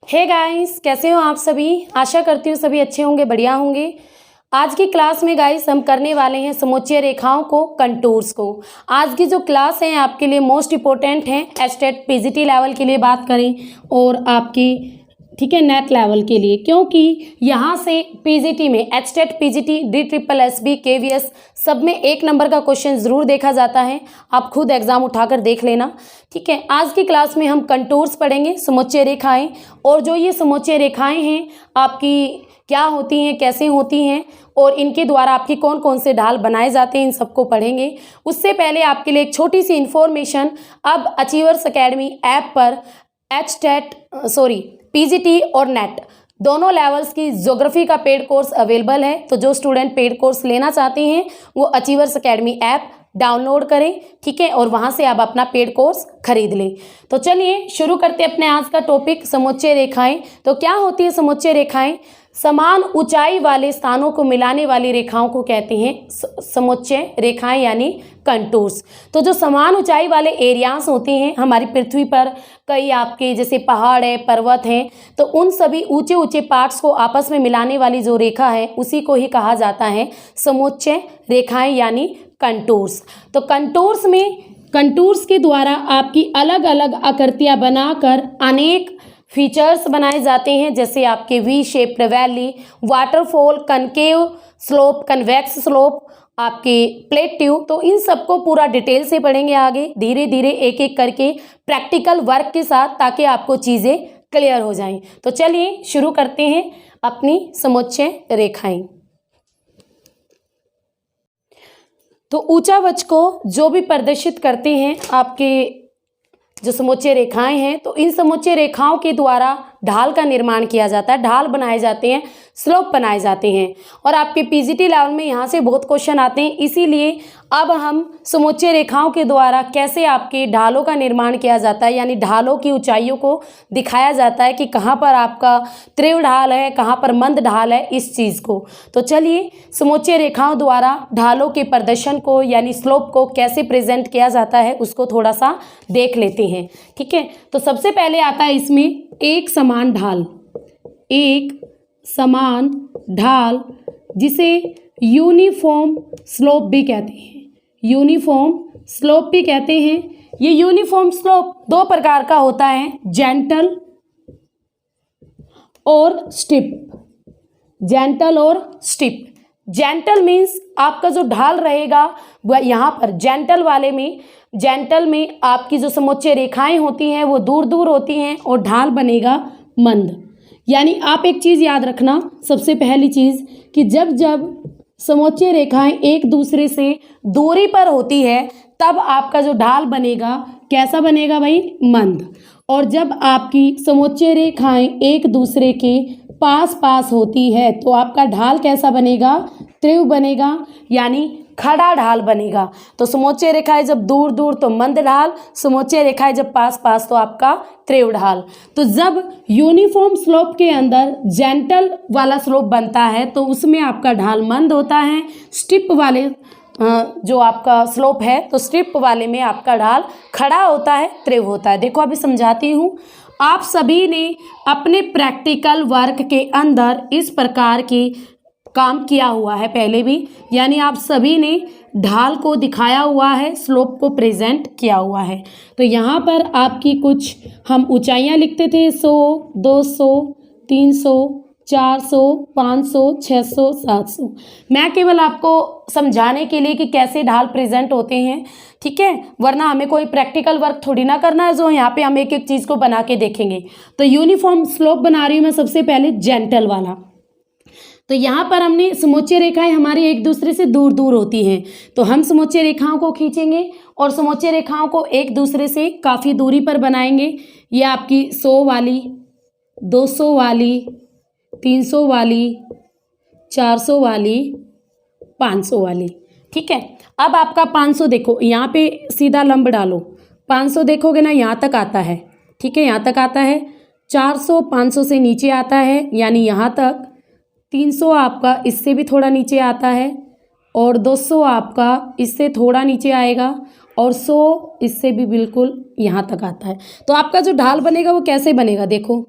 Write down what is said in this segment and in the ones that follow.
Hey guys, कैसे हो आप सभी। आशा करती हूँ सभी अच्छे होंगे, बढ़िया होंगे। आज की क्लास में गाइस हम करने वाले हैं समुच्चय रेखाओं को, कंटूर्स को। आज की जो क्लास है आपके लिए मोस्ट इम्पोर्टेंट है। एचटेट पीजीटी लेवल के लिए बात करें और आपकी ठीक है नेट लेवल के लिए, क्योंकि यहाँ से पीजीटी में एचटेट पीजीटी DSSB KVS सब में 1 नंबर का क्वेश्चन ज़रूर देखा जाता है। आप खुद एग्जाम उठाकर देख लेना। ठीक है, आज की क्लास में हम कंटूर्स पढ़ेंगे, समुच्चय रेखाएं। और जो ये समुच्चय रेखाएं हैं आपकी क्या होती हैं, कैसे होती हैं और इनके द्वारा आपकी कौन कौन से ढाल बनाए जाते हैं, इन सबको पढ़ेंगे। उससे पहले आपके लिए एक छोटी सी इन्फॉर्मेशन। अब अचीवर्स अकेडमी ऐप पर पीजीटी और नेट दोनों लेवल्स की ज्योग्राफी का पेड कोर्स अवेलेबल है। तो जो स्टूडेंट पेड कोर्स लेना चाहते हैं वो अचीवर्स अकेडमी ऐप डाउनलोड करें, ठीक है, और वहां से आप अपना पेड कोर्स खरीद लें। तो चलिए शुरू करते हैं अपने आज का टॉपिक, समुच्चय रेखाएं। तो क्या होती है समुच्चय रेखाएं? समान ऊंचाई वाले स्थानों को मिलाने वाली रेखाओं को कहते हैं समुच्चय रेखाएं यानी कंटूर्स। तो जो समान ऊंचाई वाले एरियाज होते हैं हमारी पृथ्वी पर, कई आपके जैसे पहाड़ है, पर्वत हैं, तो उन सभी ऊंचे ऊंचे पार्ट्स को आपस में मिलाने वाली जो रेखा है उसी को ही कहा जाता है समुच्चय रेखाएं यानी कंटूर्स। तो कंटूर्स के द्वारा आपकी अलग अलग आकृतियां बनाकर अनेक फीचर्स बनाए जाते हैं, जैसे आपके V shaped valley, waterfall, concave slope, convex slope, आपके प्लेट ट्यूब। तो इन सबको पूरा डिटेल से पढ़ेंगे आगे, धीरे धीरे एक एक करके प्रैक्टिकल वर्क के साथ, ताकि आपको चीज़ें क्लियर हो जाएं। तो चलिए शुरू करते हैं अपनी समुच्चय रेखाएं। तो ऊंचावच को जो भी प्रदर्शित करते हैं आपके जो समुच्चय रेखाएं हैं, तो इन समुच्चय रेखाओं के द्वारा ढाल का निर्माण किया जाता है, ढाल बनाए जाते हैं, स्लोप बनाए जाते हैं। और आपके पीजीटी लेवल में यहाँ से बहुत क्वेश्चन आते हैं, इसीलिए अब हम समुच्चय रेखाओं के द्वारा कैसे आपके ढालों का निर्माण किया जाता है, यानी ढालों की ऊंचाइयों को दिखाया जाता है कि कहाँ पर आपका तीव्र ढाल है, कहाँ पर मंद ढाल है, इस चीज़ को। तो चलिए समुच्चय रेखाओं द्वारा ढालों के प्रदर्शन को यानी स्लोप को कैसे प्रेजेंट किया जाता है उसको थोड़ा सा देख लेते हैं। ठीक है, तो सबसे पहले आता है इसमें एक समान ढाल, एक समान ढाल जिसे यूनिफॉर्म स्लोप भी कहते हैं, यूनिफॉर्म स्लोप भी कहते हैं। ये यूनिफॉर्म स्लोप 2 प्रकार का होता है, जेंटल और स्टिप। जेंटल और स्टिप। जेंटल मीन्स आपका जो ढाल रहेगा वह यहाँ पर जेंटल में आपकी जो समुच्चय रेखाएं होती हैं वो दूर दूर होती हैं और ढाल बनेगा मंद। यानी आप एक चीज़ याद रखना, सबसे पहली चीज़ कि जब समुच्चय रेखाएं एक दूसरे से दूरी पर होती है तब आपका जो ढाल बनेगा कैसा बनेगा भाई? मंद। और जब आपकी समुच्चय रेखाएं एक दूसरे के पास पास होती है तो आपका ढाल कैसा बनेगा? तीव्र बनेगा, यानी खड़ा ढाल बनेगा। तो समुच्चय रेखाएं जब दूर दूर तो मंद ढाल, समुच्चय रेखाएं जब पास पास तो आपका तीव्र ढाल। तो जब यूनिफॉर्म स्लोप के अंदर जेंटल वाला स्लोप बनता है तो उसमें आपका ढाल मंद होता है। स्टिप वाले जो आपका स्लोप है तो स्टिप वाले में आपका ढाल खड़ा होता है, तीव्र होता है। देखो अभी समझाती हूँ। आप सभी ने अपने प्रैक्टिकल वर्क के अंदर इस प्रकार की काम किया हुआ है पहले भी, यानी आप सभी ने ढाल को दिखाया हुआ है, स्लोप को प्रेजेंट किया हुआ है। तो यहाँ पर आपकी कुछ हम ऊंचाइयाँ लिखते थे, 100, 200, 300, 400, 500, 600, 700। मैं केवल आपको समझाने के लिए कि कैसे ढाल प्रेजेंट होते हैं, ठीक है, वरना हमें कोई प्रैक्टिकल वर्क थोड़ी ना करना है जो यहाँ पे हम एक एक चीज़ को बना के देखेंगे। तो यूनिफॉर्म स्लोप बना रही हूँ मैं सबसे पहले जेंटल वाला। तो यहाँ पर हमने समुच्चय रेखाएं हमारी एक दूसरे से दूर दूर होती हैं, तो हम समुच्चय रेखाओं को खींचेंगे और समुच्चय रेखाओं को एक दूसरे से काफ़ी दूरी पर बनाएंगे। ये आपकी 100 वाली, 200 वाली, 300 वाली, 400 वाली, 500 वाली। ठीक है, अब आपका 500 देखो, यहाँ पे सीधा लंब डालो, 500 देखोगे ना यहाँ तक आता है, ठीक है, यहाँ तक आता है। 400 500 से नीचे आता है, यानी यहाँ तक। 300 आपका इससे भी थोड़ा नीचे आता है और 200 आपका इससे थोड़ा नीचे आएगा और 100 इससे भी बिल्कुल यहाँ तक आता है। तो आपका जो ढाल बनेगा वो कैसे बनेगा, देखो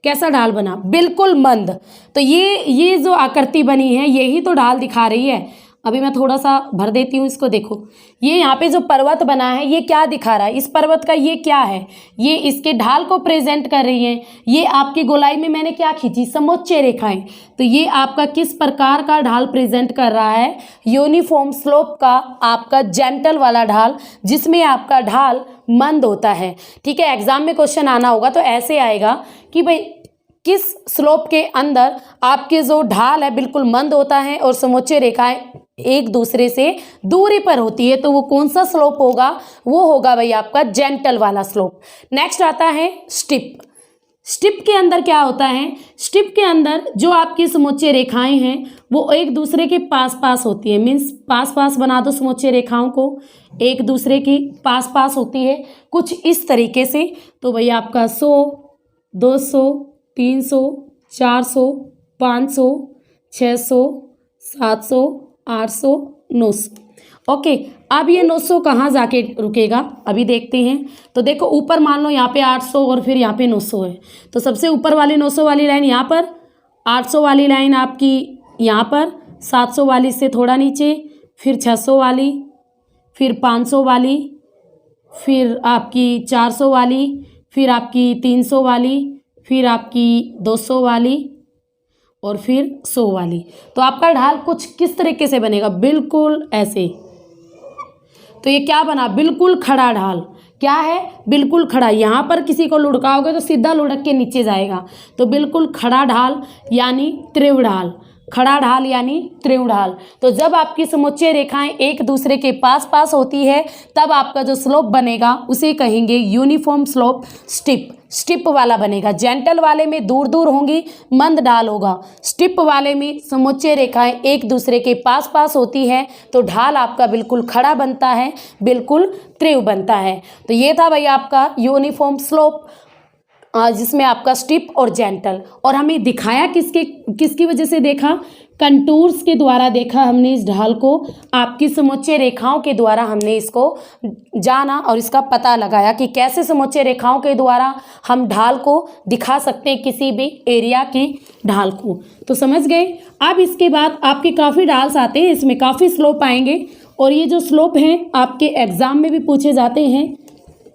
कैसा ढाल बना, बिल्कुल मंद। तो ये जो आकृति बनी है यही तो ढाल दिखा रही है। अभी मैं थोड़ा सा भर देती हूँ इसको, देखो ये यहाँ पे जो पर्वत बना है ये क्या दिखा रहा है, इस पर्वत का ये क्या है, ये इसके ढाल को प्रेजेंट कर रही है। ये आपकी गोलाई में मैंने क्या खींची, समोच्च रेखाएं। तो ये आपका किस प्रकार का ढाल प्रेजेंट कर रहा है, यूनिफॉर्म स्लोप का आपका जेंटल वाला ढाल, जिसमें आपका ढाल मंद होता है। ठीक है, एग्जाम में क्वेश्चन आना होगा तो ऐसे आएगा कि भाई किस स्लोप के अंदर आपके जो ढाल है बिल्कुल मंद होता है और समोच्च रेखाएं एक दूसरे से दूरी पर होती है, तो वो कौन सा स्लोप होगा, वो होगा भाई आपका जेंटल वाला स्लोप। नेक्स्ट आता है स्टिप। स्टिप के अंदर क्या होता है, स्टिप के अंदर जो आपकी समोच्च रेखाएं हैं वो एक दूसरे के पास पास होती है, मीन्स पास पास बना दो समोच्च रेखाओं को, एक दूसरे की पास पास होती है कुछ इस तरीके से। तो भाई आपका 100, 200, 300, 400, 500, 600, 700, 800, 900। ओके, अब ये 900 कहाँ जाके रुकेगा अभी देखते हैं। तो देखो ऊपर मान लो यहाँ पे 800 और फिर यहाँ पे 900 है, तो सबसे ऊपर वाली 900 वाली लाइन यहाँ पर, 800 वाली लाइन आपकी यहाँ पर, 700 वाली से थोड़ा नीचे, फिर 600 वाली, फिर 500 वाली, फिर आपकी 400 वाली, फिर आपकी 300 वाली, फिर आपकी 200 वाली और फिर 100 वाली। तो आपका ढाल कुछ किस तरीके से बनेगा, बिल्कुल ऐसे। तो ये क्या बना, बिल्कुल खड़ा ढाल। क्या है, बिल्कुल खड़ा। यहाँ पर किसी को लुढ़काओगे तो सीधा लुढ़क के नीचे जाएगा। तो बिल्कुल खड़ा ढाल यानी त्रिव ढाल, खड़ा ढाल यानी त्रिव ढाल। तो जब आपकी समोच्च रेखाएं एक दूसरे के पास पास होती है तब आपका जो स्लोप बनेगा उसे कहेंगे यूनिफॉर्म स्लोप स्टिप। स्टिप वाला बनेगा, जेंटल वाले में दूर दूर होंगी, मंद ढाल होगा। स्टिप वाले में समोच्च रेखाएं एक दूसरे के पास पास होती है तो ढाल आपका बिल्कुल खड़ा बनता है, बिल्कुल त्रिव बनता है। तो ये था भाई आपका यूनिफॉर्म स्लोप, जिसमें आपका स्टिप और जेंटल। और हमें दिखाया किसकी वजह से देखा, कंटूर्स के द्वारा देखा हमने इस ढाल को, आपकी समोच्च रेखाओं के द्वारा हमने इसको जाना और इसका पता लगाया कि कैसे समोच्च रेखाओं के द्वारा हम ढाल को दिखा सकते हैं, किसी भी एरिया की ढाल को। तो समझ गए। अब इसके बाद आपके काफ़ी ढाल्स आते हैं, इसमें काफ़ी स्लोप आएंगे और ये जो स्लोप हैं आपके एग्जाम में भी पूछे जाते हैं।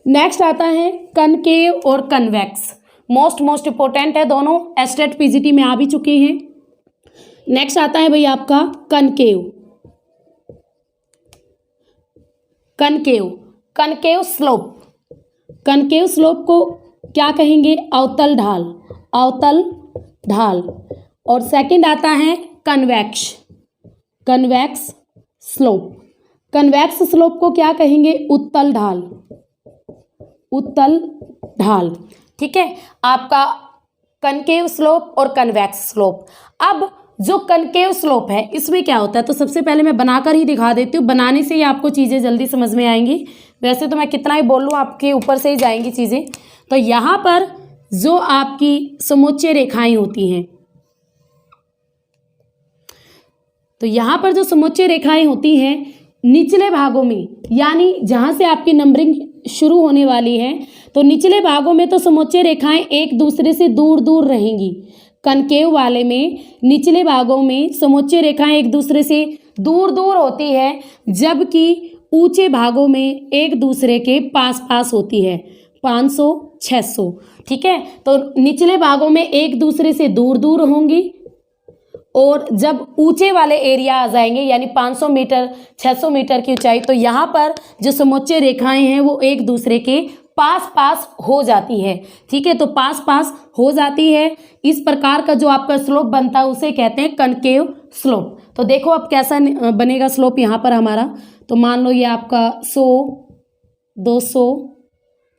नेक्स्ट आता है कनकेव और कन्वेक्स। मोस्ट इंपॉर्टेंट है दोनों, एस्टेट पीजीटी में आ भी चुके हैं। नेक्स्ट आता है भाई आपका concave. Concave slope. Concave slope को क्या कहेंगे, अवतल ढाल, अवतल ढाल। और सेकंड आता है कन्वेक्स स्लोप। कन्वेक्स स्लोप को क्या कहेंगे, उत्तल ढाल, उत्तल ढाल। ठीक है, आपका कनकेव स्लोप और कन्वेक्स स्लोप। अब जो कनकेव स्लोप है इसमें क्या होता है, तो सबसे पहले मैं बनाकर ही दिखा देती हूँ, बनाने से ही आपको चीज़ें जल्दी समझ में आएंगी। वैसे तो मैं कितना ही बोल लूँ आपके ऊपर से ही जाएंगी चीज़ें। तो यहाँ पर जो आपकी समोच्च रेखाएं होती हैं, तो यहाँ पर जो समोच्च रेखाएं होती हैं निचले भागों में, यानी जहाँ से आपकी नंबरिंग शुरू होने वाली है, तो निचले भागों में तो समोच्च रेखाएं एक दूसरे से दूर दूर रहेंगी। कनकेव वाले में निचले भागों में समोच्च रेखाएं एक दूसरे से दूर दूर होती है, जबकि ऊंचे भागों में एक दूसरे के पास पास होती है, 500, 600। ठीक है, तो निचले भागों में एक दूसरे से दूर दूर होंगी और जब ऊंचे वाले एरिया आ जाएंगे यानी 500 मीटर 600 मीटर की ऊंचाई, तो यहाँ पर जो समोच्च रेखाएं हैं वो एक दूसरे के पास पास हो जाती है। ठीक है, तो पास पास हो जाती है। इस प्रकार का जो आपका स्लोप बनता है उसे कहते हैं कनकेव स्लोप। तो देखो अब कैसा बनेगा स्लोप यहाँ पर हमारा। तो मान लो ये आपका 100, 200,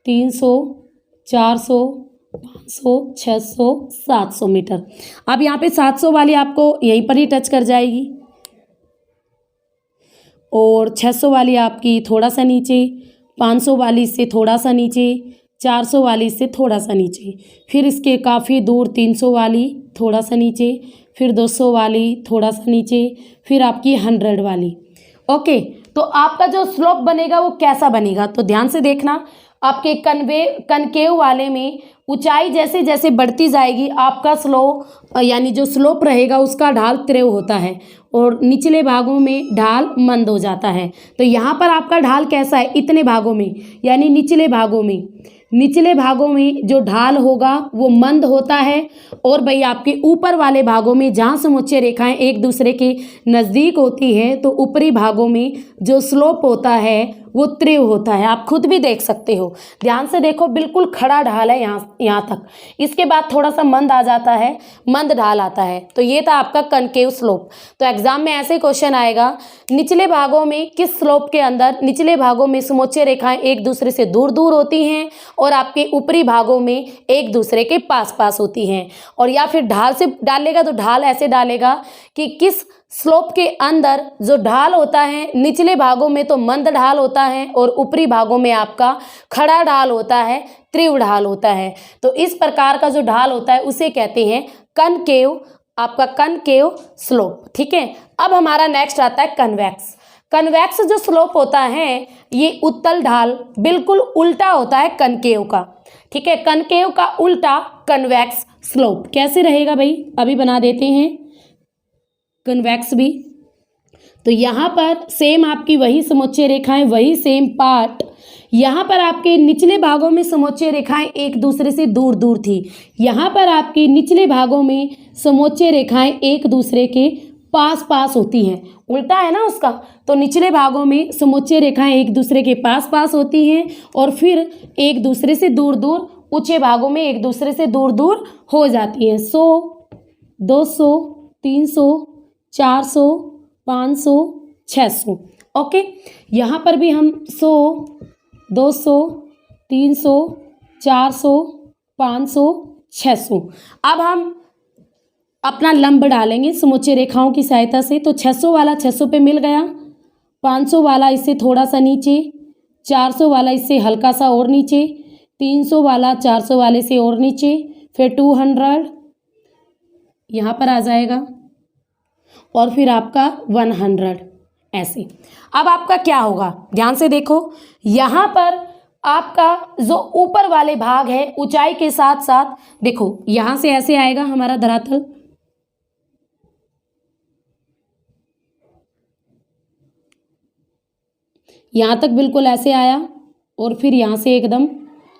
300, 400, 500, 600, 700 मीटर। अब यहाँ पे 700 वाली आपको यहीं पर ही टच कर जाएगी और 600 वाली आपकी थोड़ा सा नीचे, 500 वाली से थोड़ा सा नीचे, 400 वाली इससे थोड़ा सा नीचे, फिर इसके काफ़ी दूर 300 वाली थोड़ा सा नीचे, फिर 200 वाली थोड़ा सा नीचे, फिर आपकी 100 वाली। ओके, तो आपका जो स्लोप बनेगा वो कैसा बनेगा, तो ध्यान से देखना। आपके कनकेव वाले में ऊंचाई जैसे जैसे बढ़ती जाएगी आपका यानी जो स्लोप रहेगा उसका ढाल तीव्र होता है और निचले भागों में ढाल मंद हो जाता है। तो यहाँ पर आपका ढाल कैसा है, इतने भागों में यानी निचले भागों में जो ढाल होगा वो मंद होता है, और भाई आपके ऊपर वाले भागों में जहाँ समुच्चय रेखाएं एक दूसरे के नज़दीक होती है तो ऊपरी भागों में जो स्लोप होता है वो तीव्र होता है। आप खुद भी देख सकते हो, ध्यान से देखो, बिल्कुल खड़ा ढाल है यहाँ तक, इसके बाद थोड़ा सा मंद आ जाता है, मंद ढाल आता है। तो ये था आपका कनकेव स्लोप। तो एग्जाम में ऐसे क्वेश्चन आएगा, निचले भागों में किस स्लोप के अंदर निचले भागों में समुच्चय रेखाएं एक दूसरे से दूर दूर होती हैं और आपके ऊपरी भागों में एक दूसरे के पास पास होती हैं। और या फिर ढाल से डालेगा तो ढाल ऐसे डालेगा कि किस स्लोप के अंदर जो ढाल होता है निचले भागों में तो मंद ढाल होता है और ऊपरी भागों में आपका खड़ा ढाल होता है, तीव्र ढाल होता है। तो इस प्रकार का जो ढाल होता है उसे कहते हैं कनकेव, आपका कनकेव स्लोप। ठीक है, अब हमारा नेक्स्ट आता है कन्वेक्स। कन्वेक्स जो स्लोप होता है ये उत्तल ढाल बिल्कुल उल्टा होता है कनकेव का। ठीक है, कनकेव का उल्टा कन्वेक्स स्लोप कैसे रहेगा भाई, अभी बना देते हैं कन्वेक्स भी। तो यहाँ पर सेम आपकी वही समुच्चय रेखाएं, वही सेम पार्ट, यहाँ पर आपके निचले भागों में समुच्चय रेखाएं एक दूसरे से दूर दूर थी, यहाँ पर आपके निचले भागों में समुच्चय रेखाएं एक दूसरे के पास पास होती हैं, उल्टा है ना उसका। तो निचले भागों में समुच्चय रेखाएं एक दूसरे के पास पास होती हैं और फिर एक दूसरे से दूर दूर, ऊंचे भागों में एक दूसरे से दूर दूर हो जाती हैं। 100, 200, 300, 400, 500, 600। ओके, यहाँ पर भी हम 100, 200, 300, 400, 500, 600। अब हम अपना लंब डालेंगे समुच्चय रेखाओं की सहायता से। तो 600 वाला 600 पे मिल गया, 500 वाला इससे थोड़ा सा नीचे, 400 वाला इससे हल्का सा और नीचे, 300 वाला 400 वाले से और नीचे, फिर 200 यहाँ पर आ जाएगा और फिर आपका 100 ऐसे। अब आपका क्या होगा, ध्यान से देखो, यहाँ पर आपका जो ऊपर वाले भाग है ऊंचाई के साथ साथ, देखो यहाँ से ऐसे आएगा हमारा धरातल, यहाँ तक बिल्कुल ऐसे आया और फिर यहाँ से एकदम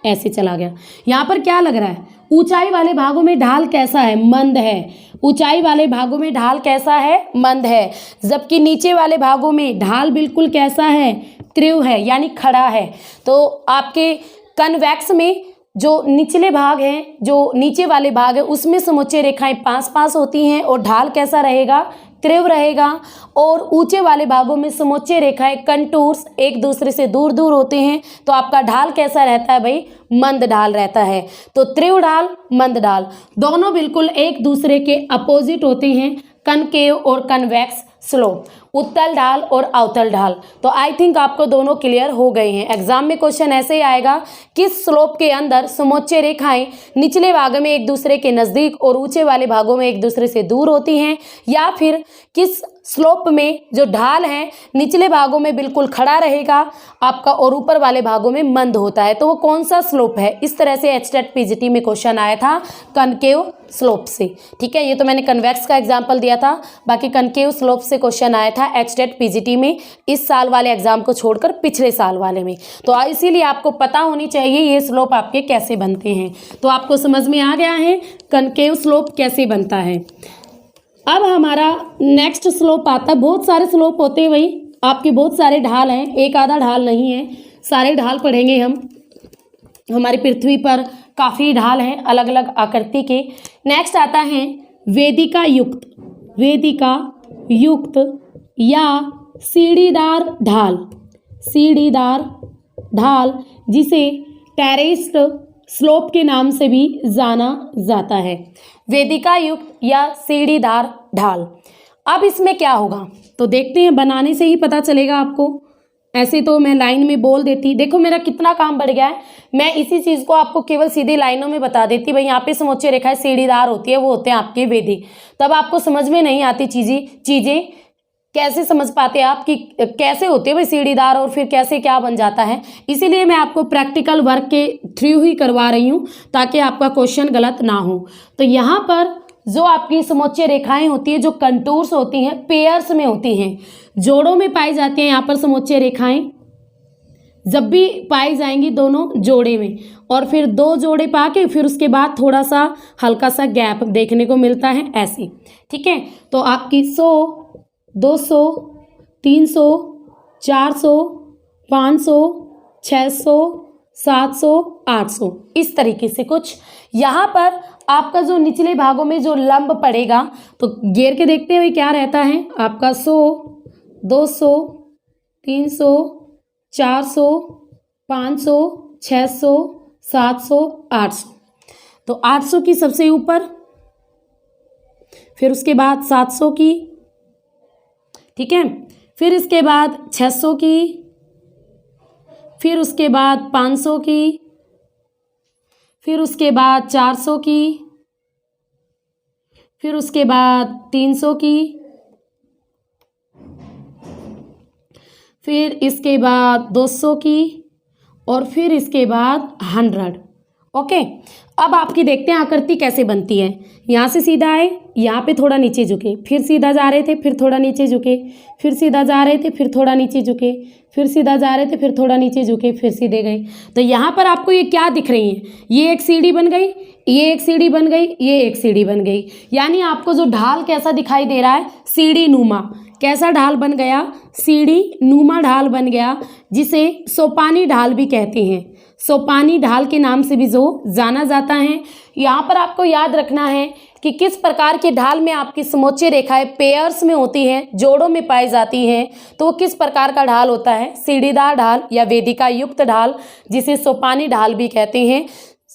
ऐसे चला गया। यहाँ पर क्या लग रहा है, ऊंचाई वाले भागों में ढाल कैसा है, मंद है। ऊंचाई वाले भागों में ढाल कैसा है, मंद है, जबकि नीचे वाले भागों में ढाल बिल्कुल कैसा है, तीव्र है, यानी खड़ा है। तो आपके कन्वेक्स में जो निचले भाग हैं, जो नीचे वाले भाग है उसमें समुच्चय रेखाएं पास पास होती हैं और ढाल कैसा रहेगा, तीव्र रहेगा। और ऊंचे वाले भागों में समुच्चय रेखाएं कंटूर्स एक दूसरे से दूर दूर होते हैं, तो आपका ढाल कैसा रहता है भाई, मंद ढाल रहता है। तो तीव्र ढाल, मंद ढाल दोनों बिल्कुल एक दूसरे के अपोजिट होते हैं, कनकेव और कन्वेक्स स्लोप, उत्तल ढाल और अवतल ढाल। तो आई थिंक आपको दोनों क्लियर हो गए हैं। एग्जाम में क्वेश्चन ऐसे ही आएगा, किस स्लोप के अंदर समुच्चय रेखाएं निचले भाग में एक दूसरे के नज़दीक और ऊंचे वाले भागों में एक दूसरे से दूर होती हैं, या फिर किस स्लोप में जो ढाल है निचले भागों में बिल्कुल खड़ा रहेगा आपका और ऊपर वाले भागों में मंद होता है, तो वो कौन सा स्लोप है। इस तरह से एचटेट पीजीटी में क्वेश्चन आया था कनकेव स्लोप से। ठीक है, ये तो मैंने कन्वेक्स का एग्जाम्पल दिया था, बाकी कनकेव स्लोप से क्वेश्चन आया था एचटेट पीजीटी में, इस साल वाले एग्जाम को छोड़कर पिछले साल वाले में। तो इसीलिए आपको पता होनी चाहिए ये स्लोप आपके कैसे बनते हैं। तो आपको समझ में आ गया है कनकेव स्लोप कैसे बनता है। अब हमारा नेक्स्ट स्लोप आता है, बहुत सारे स्लोप होते हैं भाई, आपके बहुत सारे ढाल हैं, एक आधा ढाल नहीं है, सारे ढाल पढ़ेंगे हम। हमारी पृथ्वी पर काफ़ी ढाल हैं अलग अलग आकृति के। नेक्स्ट आता है वेदिका युक्त, वेदिका युक्त या सीढ़ीदार ढाल, सीढ़ीदार ढाल जिसे टेरेस्ड स्लोप के नाम से भी जाना जाता है, वेदिका युक्त या सीढ़ीदार ढाल। अब इसमें क्या होगा तो देखते हैं, बनाने से ही पता चलेगा आपको। ऐसे तो मैं लाइन में बोल देती, देखो मेरा कितना काम बढ़ गया है। मैं इसी चीज़ को आपको केवल सीधी लाइनों में बता देती, भाई यहाँ पे समोच्च रेखाएं सीढ़ीदार होती है, वो होते हैं आपके वेदी। तब आपको समझ में नहीं आती चीज़ें कैसे समझ पाते आप कि कैसे होते हैं भाई सीढ़ीदार और फिर कैसे क्या बन जाता है। इसीलिए मैं आपको प्रैक्टिकल वर्क के थ्रू ही करवा रही हूँ ताकि आपका क्वेश्चन गलत ना हो। तो यहाँ पर जो आपकी समोच्च रेखाएं होती है, जो कंटूर्स होती हैं, पेयर्स में होती हैं, जोड़ों में पाई जाती हैं। यहाँ पर समोच्च रेखाएं जब भी पाई जाएंगी दोनों जोड़े में, और फिर दो जोड़े पा के फिर उसके बाद थोड़ा सा हल्का सा गैप देखने को मिलता है ऐसे, ठीक है। तो आपकी 100, 200, 300, 400, 500, 600, 700, 800 इस तरीके से कुछ। यहाँ पर आपका जो निचले भागों में जो लंब पड़ेगा, तो घेर के देखते हुए क्या रहता है आपका 100, 200, 300, 400, 500, 600, 700, 800। तो 800 की सबसे ऊपर, फिर उसके बाद 700 की, ठीक है, फिर इसके बाद 600 की, फिर उसके बाद 500 की, फिर उसके बाद 400 की, फिर उसके बाद 300 की, फिर इसके बाद 200 की, और फिर इसके बाद 100। ओके, अब आपकी देखते हैं आकृति कैसे बनती है। यहाँ से सीधा आए, यहाँ पे थोड़ा नीचे झुके, फिर सीधा जा रहे थे, फिर थोड़ा नीचे झुके, फिर सीधा जा रहे थे, फिर थोड़ा नीचे झुके, फिर सीधा जा रहे थे, फिर थोड़ा नीचे झुके, फिर सीधे गए। तो यहाँ पर आपको ये क्या दिख रही है, ये एक सीढ़ी बन गई, ये एक सीढ़ी बन गई, ये एक सीढ़ी बन गई। यानी आपको जो ढाल कैसा दिखाई दे रहा है, सीढ़ी नुमा। कैसा ढाल बन गया, सीढ़ी नुमा ढाल बन गया, जिसे सोपानी ढाल भी कहते हैं। सोपानी ढाल के नाम से भी जो जाना जाता है। यहाँ पर आपको याद रखना है कि किस प्रकार के ढाल में आपकी समोच्च रेखाएं पेयर्स में होती हैं, जोड़ों में पाई जाती हैं, तो वो किस प्रकार का ढाल होता है, सीढ़ीदार ढाल या वेदिका युक्त ढाल, जिसे सोपानी ढाल भी कहते हैं।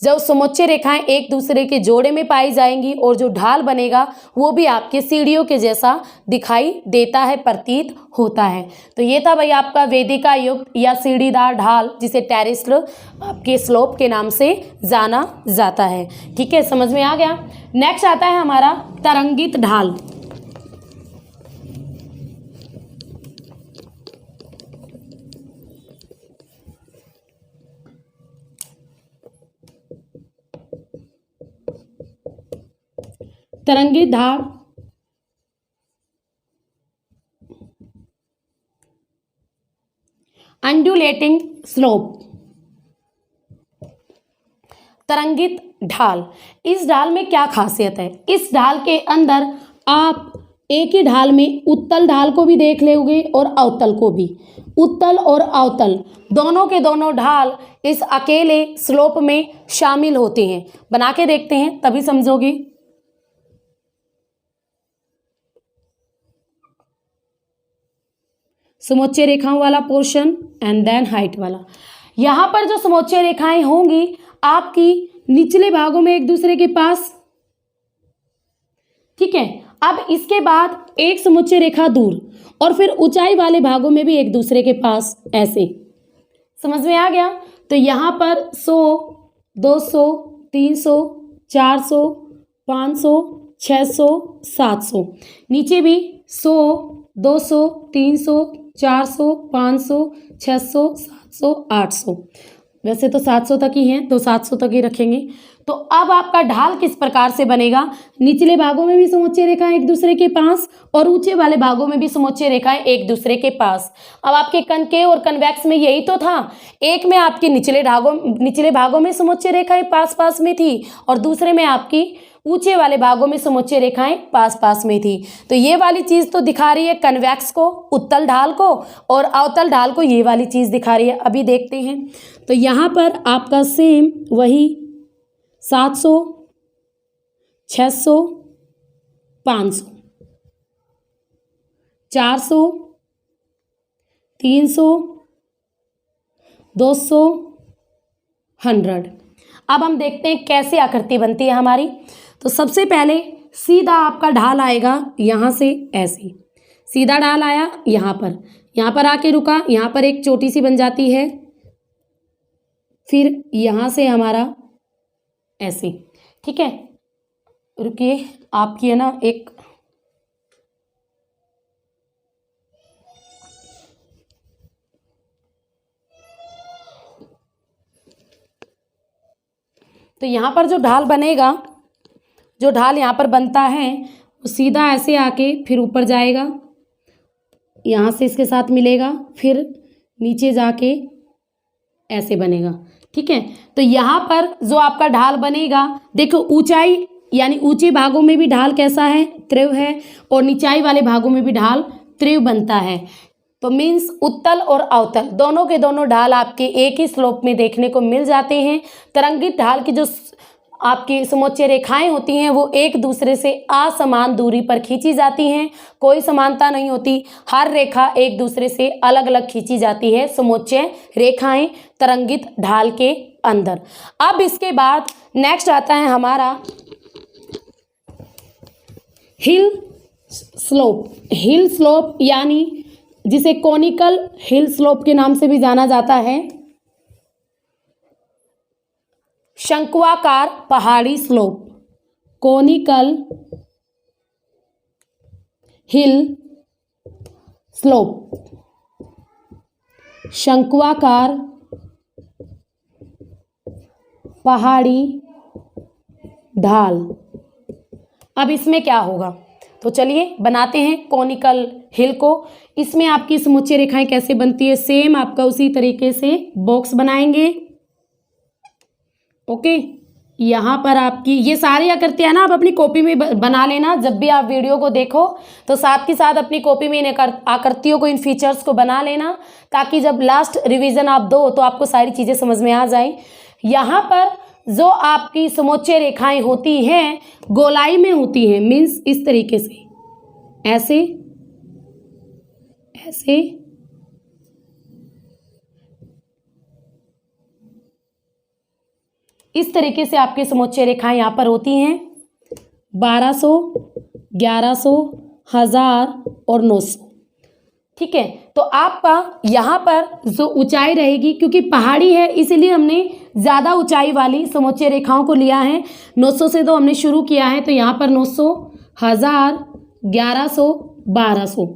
जब समोच्च रेखाएं एक दूसरे के जोड़े में पाई जाएंगी और जो ढाल बनेगा वो भी आपके सीढ़ियों के जैसा दिखाई देता है, प्रतीत होता है। तो ये था भाई आपका वेदिका युक्त या सीढ़ीदार ढाल, जिसे टेरेस्ट्र आपके स्लोप के नाम से जाना जाता है। ठीक है, समझ में आ गया। नेक्स्ट आता है हमारा तरंगित ढाल। तरंगित ढाल अंडुलेटिंग स्लोप। तरंगित ढाल, इस ढाल में क्या खासियत है, इस ढाल के अंदर आप एक ही ढाल में उत्तल ढाल को भी देख लोगे और अवतल को भी। उत्तल और अवतल दोनों के दोनों ढाल इस अकेले स्लोप में शामिल होते हैं। बना के देखते हैं तभी समझोगे। समोच्च रेखाओं वाला पोर्शन एंड देन हाइट वाला। यहाँ पर जो समोच्च रेखाएं होंगी आपकी निचले भागों में एक दूसरे के पास, ठीक है। अब इसके बाद एक समोच्च रेखा दूर और फिर ऊंचाई वाले भागों में भी एक दूसरे के पास, ऐसे। समझ में आ गया। तो यहाँ पर 100, 200, 300, 400, 500, 600, 700, नीचे भी 100, 200, 300, 400, 500, 600, 700, 800। वैसे तो 700 तक ही हैं, तो 700 तक ही रखेंगे। तो अब आपका ढाल किस प्रकार से बनेगा, निचले भागों में भी समोच्च रेखाएं एक दूसरे के पास और ऊंचे वाले भागों में भी समोच्च रेखाएं एक दूसरे के पास। अब आपके कनकेव और कन्वेक्स में यही तो था, एक में आपके निचले भागों में समोच्च रेखाएं पास पास में थी और दूसरे में आपकी ऊंचे वाले भागों में समोच्च रेखाएं पास पास में थी। तो ये वाली चीज तो दिखा रही है कन्वेक्स को, उत्तल ढाल को, और अवतल ढाल को ये वाली चीज दिखा रही है। अभी देखते हैं। तो यहाँ पर आपका सेम वही 700, 600, 500, 400, 300, 200, 100। अब हम देखते हैं कैसे आकृति बनती है हमारी। तो सबसे पहले सीधा आपका ढाल आएगा यहाँ से, ऐसे सीधा ढाल आया यहाँ पर आके रुका, यहाँ पर एक चोटी सी बन जाती है, फिर यहाँ से हमारा ऐसे, ठीक है। रुकिए, आपकी है ना एक तो यहाँ पर जो ढाल बनेगा, जो ढाल यहाँ पर बनता है वो सीधा ऐसे आके फिर ऊपर जाएगा, यहाँ से इसके साथ मिलेगा, फिर नीचे जाके ऐसे बनेगा, ठीक है। तो यहाँ पर जो आपका ढाल बनेगा, देखो ऊंचाई यानी ऊंचे भागों में भी ढाल कैसा है, त्रिव है, और निचाई वाले भागों में भी ढाल त्रिव बनता है। तो मीन्स उत्तल और अवतल दोनों के दोनों ढाल आपके एक ही स्लोप में देखने को मिल जाते हैं। तरंगित ढाल की जो आपकी समोच्च रेखाएं होती हैं वो एक दूसरे से असमान दूरी पर खींची जाती हैं, कोई समानता नहीं होती, हर रेखा एक दूसरे से अलग अलग खींची जाती है समोच्च रेखाएं तरंगित ढाल के अंदर। अब इसके बाद नेक्स्ट आता है हमारा हिल स्लोप। हिल स्लोप यानी जिसे कोनिकल हिल स्लोप के नाम से भी जाना जाता है, शंक्वाकार पहाड़ी स्लोप, कोनिकल हिल स्लोप, शंक्वाकार पहाड़ी ढाल। अब इसमें क्या होगा, तो चलिए बनाते हैं कोनिकल हिल को। इसमें आपकी समुच्चय रेखाएं कैसे बनती है, सेम आपका उसी तरीके से बॉक्स बनाएंगे। ओके, यहाँ पर आपकी ये सारे आकृतियां है ना, आप अपनी कॉपी में बना लेना। जब भी आप वीडियो को देखो तो साथ के साथ अपनी कॉपी में इन आकृतियों को, इन फीचर्स को बना लेना, ताकि जब लास्ट रिवीजन आप दो तो आपको सारी चीज़ें समझ में आ जाए। यहाँ पर जो आपकी समोच्चय रेखाएं होती हैं गोलाई में होती हैं, मीन्स इस तरीके से, ऐसे ऐसे, इस तरीके से आपकी समोच्चय रेखाएं यहाँ पर होती हैं। 1200, 1100, 1000 और 900, ठीक है। तो आपका यहाँ पर जो ऊंचाई रहेगी, क्योंकि पहाड़ी है इसलिए हमने ज़्यादा ऊंचाई वाली समोच्चय रेखाओं को लिया है। 900 से तो हमने शुरू किया है, तो यहाँ पर 900, 1000, 1100, 1200।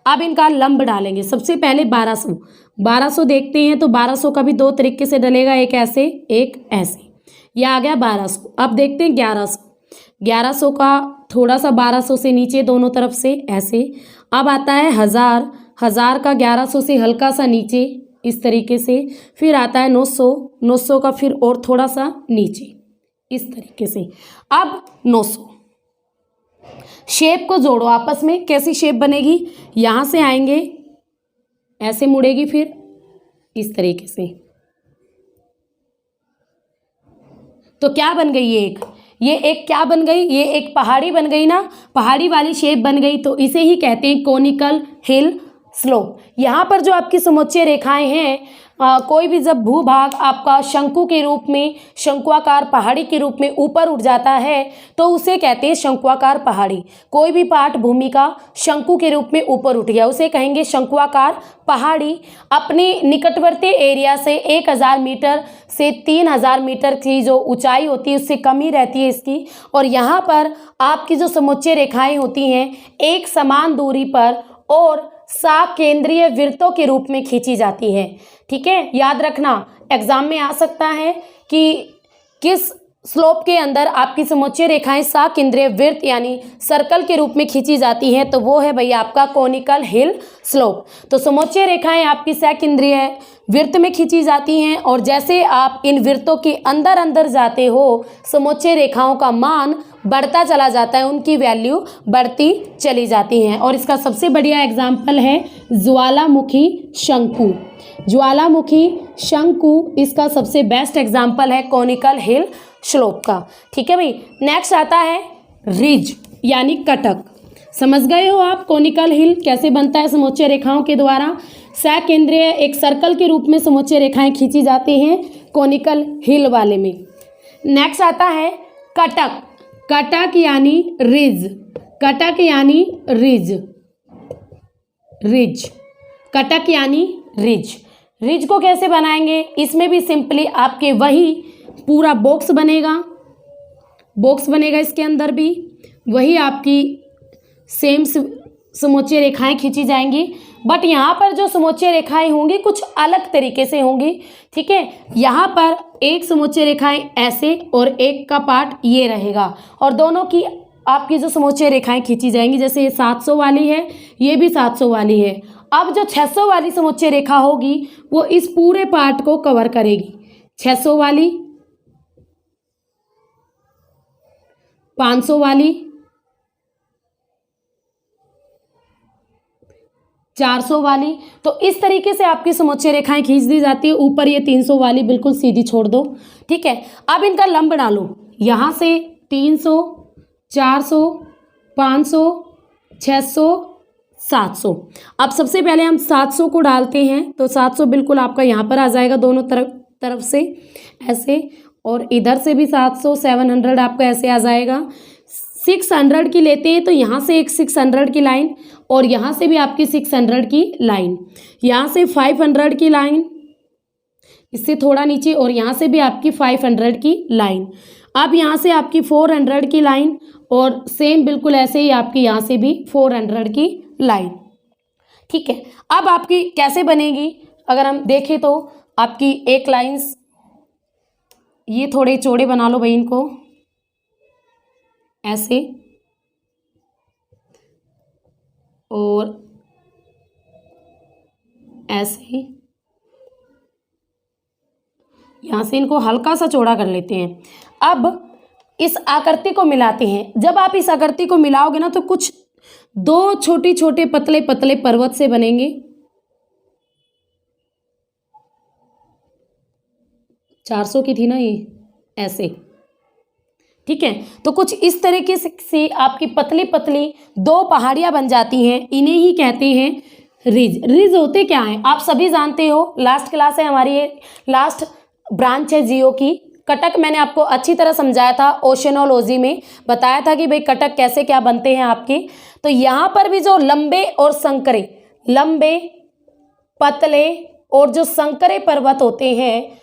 अब इनका लंब डालेंगे। सबसे पहले 1200 देखते हैं, तो 1200 का भी दो तरीके से डलेगा, एक ऐसे एक ऐसे, यह आ गया 1200। अब देखते हैं 1100 का थोड़ा सा 1200 से नीचे दोनों तरफ से ऐसे। अब आता है 1000 का 1100 से हल्का सा नीचे इस तरीके से। फिर आता है 900 का फिर और थोड़ा सा नीचे इस तरीके से। अब 900 शेप को जोड़ो आपस में, कैसी शेप बनेगी, यहाँ से आएंगे ऐसे मुड़ेगी, फिर इस तरीके से। तो क्या बन गई ये एक क्या बन गई, ये एक पहाड़ी बन गई ना, पहाड़ी वाली शेप बन गई। तो इसे ही कहते हैं कोनिकल हिल स्लोप। यहाँ पर जो आपकी समोच्चय रेखाएं हैं, कोई भी जब भूभाग आपका शंकु के रूप में, शंक्वाकार पहाड़ी के रूप में ऊपर उठ जाता है तो उसे कहते हैं शंक्वाकार पहाड़ी। कोई भी पार्ट भूमि का शंकु के रूप में ऊपर उठ गया उसे कहेंगे शंक्वाकार पहाड़ी। अपने निकटवर्ती एरिया से 1000 मीटर से 3000 मीटर की जो ऊंचाई होती है उससे कम ही रहती है इसकी। और यहाँ पर आपकी जो समोच्चय रेखाएं होती हैं एक समान दूरी पर और साकेंद्रीय वृत्तों के रूप में खींची जाती है, ठीक है। याद रखना, एग्जाम में आ सकता है कि किस स्लोप के अंदर आपकी समोच्चय रेखाएं साकेंद्रीय वृत्त यानी सर्कल के रूप में खींची जाती हैं, तो वो है भैया आपका कोनिकल हिल स्लोप। तो समोच्चय रेखाएं आपकी सकेंद्रीय वृत्त में खींची जाती हैं, और जैसे आप इन वृत्तों के अंदर अंदर जाते हो समोच्चय रेखाओं का मान बढ़ता चला जाता है, उनकी वैल्यू बढ़ती चली जाती हैं। और इसका सबसे बढ़िया एग्जाम्पल है ज्वालामुखी शंकु। ज्वालामुखी शंकु इसका सबसे बेस्ट एग्जाम्पल है कोनिकल हिल स्लोप का, ठीक है भाई। नेक्स्ट आता है रिज यानी कटक। समझ गए हो आप कोनिकल हिल कैसे बनता है समोच्चय रेखाओं के द्वारा। सकेंद्रीय एक सर्कल के रूप में समोच्चय रेखाएं खींची जाती हैं कोनिकल हिल वाले में। नेक्स्ट आता है कटक। कटक यानी रिज, कटक यानी रिज, रिज, कटक यानी रिज। रिज को कैसे बनाएंगे, इसमें भी सिंपली आपके वही पूरा बॉक्स बनेगा, इसके अंदर भी वही आपकी सेम समोच्च रेखाएं खींची जाएंगी, बट यहाँ पर जो समोच्च रेखाएं होंगी कुछ अलग तरीके से होंगी। ठीक है, यहाँ पर एक समोच्च रेखाएं ऐसे और एक का पार्ट ये रहेगा, और दोनों की आपकी जो समोच्च रेखाएं खींची जाएंगी, जैसे ये 700 वाली है, ये भी 700 वाली है। अब जो 600 वाली समोच्च रेखा होगी वो इस पूरे पार्ट को कवर करेगी। 600 वाली, 500 वाली, 400 वाली, तो इस तरीके से आपकी समोच्च रेखाएं खींच दी जाती है। ऊपर ये 300 वाली बिल्कुल सीधी छोड़ दो। ठीक है, अब इनका लंब डालो, यहाँ से 300, 400, 500, 600, 700। अब सबसे पहले हम 700 को डालते हैं, तो 700 बिल्कुल आपका यहाँ पर आ जाएगा दोनों तरफ से ऐसे, और इधर से भी 700, 700 आपका ऐसे आ जाएगा। 600 की लेते हैं तो यहाँ से एक 600 की लाइन, और यहाँ से भी आपकी 600 की लाइन, यहाँ से 500 की लाइन, इससे थोड़ा नीचे, और यहाँ से भी आपकी 500 की लाइन। अब यहाँ से आपकी 400 की लाइन, और सेम बिल्कुल ऐसे ही आपकी यहाँ से भी 400 की लाइन। ठीक है, अब आपकी कैसे बनेगी, अगर हम देखें तो आपकी एक लाइंस, ये थोड़े चौड़े बना लो भाई इनको ऐसे, और ऐसे, यहाँ से इनको हल्का सा चौड़ा कर लेते हैं। अब इस आकृति को मिलाते हैं। जब आप इस आकृति को मिलाओगे ना तो कुछ दो छोटे छोटे पतले पतले पर्वत से बनेंगे। 400 की थी ना ये, ऐसे। ठीक है, तो कुछ इस तरीके से आपकी पतली पतली दो पहाड़ियां बन जाती हैं, इन्हें ही कहते हैं रिज। रिज होते क्या हैं आप सभी जानते हो, लास्ट क्लास है हमारी, ये लास्ट ब्रांच है जियो की। कटक मैंने आपको अच्छी तरह समझाया था, ओशनोलॉजी में बताया था कि भाई कटक कैसे क्या बनते हैं आपके। तो यहाँ पर भी जो लंबे और संकरे, लंबे पतले और जो संकरे पर्वत होते हैं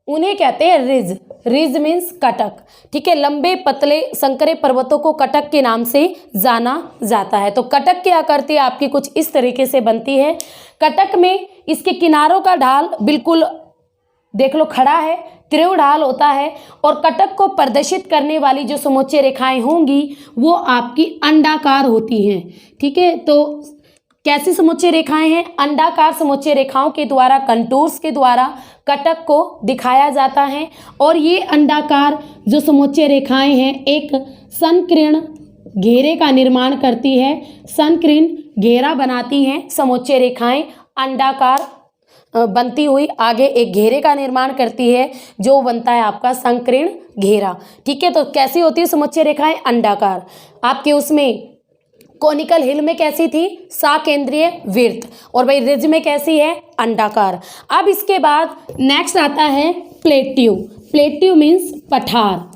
उन्हें कहते हैं रिज। Ridge means Cuttack. ठीक है, लंबे पतले संकरे पर्वतों को कटक के नाम से जाना जाता है। तो कटक की आकृति आपकी कुछ इस तरीके से बनती है। कटक में इसके किनारों का ढाल बिल्कुल देख लो खड़ा है, त्रिव ढाल होता है, और कटक को प्रदर्शित करने वाली जो समोच्च रेखाएं होंगी वो आपकी अंडाकार होती हैं। ठीक है, तो कैसी समोच्च रेखाएं हैं, अंडाकार समोच्च रेखाओं के द्वारा, कंटूर्स के द्वारा कटक को दिखाया जाता है। और ये अंडाकार जो समोच्च रेखाएं हैं एक संकीर्ण घेरे का निर्माण करती है, संकीर्ण घेरा बनाती हैं समोच्च रेखाएं, अंडाकार बनती हुई आगे एक घेरे का निर्माण करती है जो बनता है आपका संकीर्ण घेरा। ठीक है, तो कैसी होती है समोच्च रेखाएं, अंडाकार। आपके उसमें कोनिकल हिल में कैसी थी, साकेंद्रीय वृत्त, और भाई रिज में कैसी है, अंडाकार। अब इसके बाद नेक्स्ट आता है प्लेट्यू। प्लेट्यू मीन्स पठार।